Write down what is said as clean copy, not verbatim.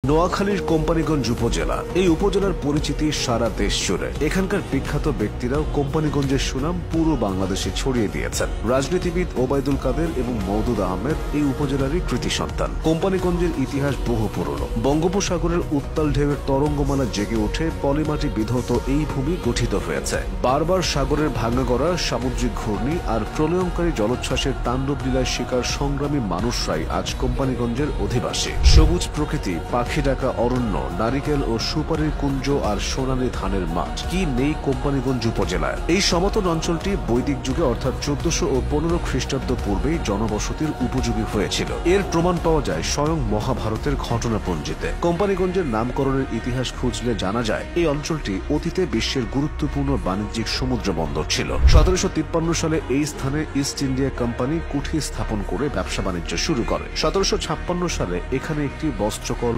নোয়াখালীর কোম্পানীগঞ্জ উপজেলা। এই উপজেলার পরিচিতি সারা দেশ জুড়ে। এখানকার বিখ্যাত ব্যক্তিরাও কোম্পানীগঞ্জের সুনাম পুরো বাংলাদেশে ছড়িয়ে দিয়েছেন। রাজনীতিবিদ ওবায়দুল কাদের এবং মওদুদ আহমেদ এই উপজেলারই কৃতি সন্তান। কোম্পানীগঞ্জের ইতিহাস বহু পুরনো। বঙ্গোপসাগরের উত্তাল ঢেউয়ের তরঙ্গমালা জেগে ওঠে পলিমাটি বিধৌত এই ভূমি গঠিত হয়েছে। বারবার সাগরের ভাঙাগড়া, সামুদ্রিক ঘূর্ণি আর প্রলয়ঙ্কারী জলোচ্ছ্বাসের তাণ্ডব লীলায় শিকার সংগ্রামী মানুষরাই আজ কোম্পানীগঞ্জের অধিবাসী। সবুজ প্রকৃতি, পাখি ডাকা অরণ্য, নারিকেল ও সুপারির কুঞ্জ আর সোনালী ধানের মাঠ, কি নেই কোম্পানীগঞ্জ উপজেলায়। এই সমতল অঞ্চলটি বৈদিক যুগে অর্থাৎ 1400 ও 15 খ্রিস্টাব্দ পূর্বেই জনবসতির উপযোগী হয়েছিল। এর প্রমাণ পাওয়া যায় স্বয়ং মহাভারতের ঘটনাপঞ্জিতে। কোম্পানীগঞ্জের নামকরণের ইতিহাস খুঁজলে জানা যায় এই অঞ্চলটি অতীতে বিশ্বের গুরুত্বপূর্ণ বাণিজ্যিক সমুদ্র বন্দর ছিল। 1753 সালে এই স্থানে ইস্ট ইন্ডিয়া কোম্পানি কুঠি স্থাপন করে ব্যবসা বাণিজ্য শুরু করে। 1756 সালে এখানে একটি বস্ত্রকল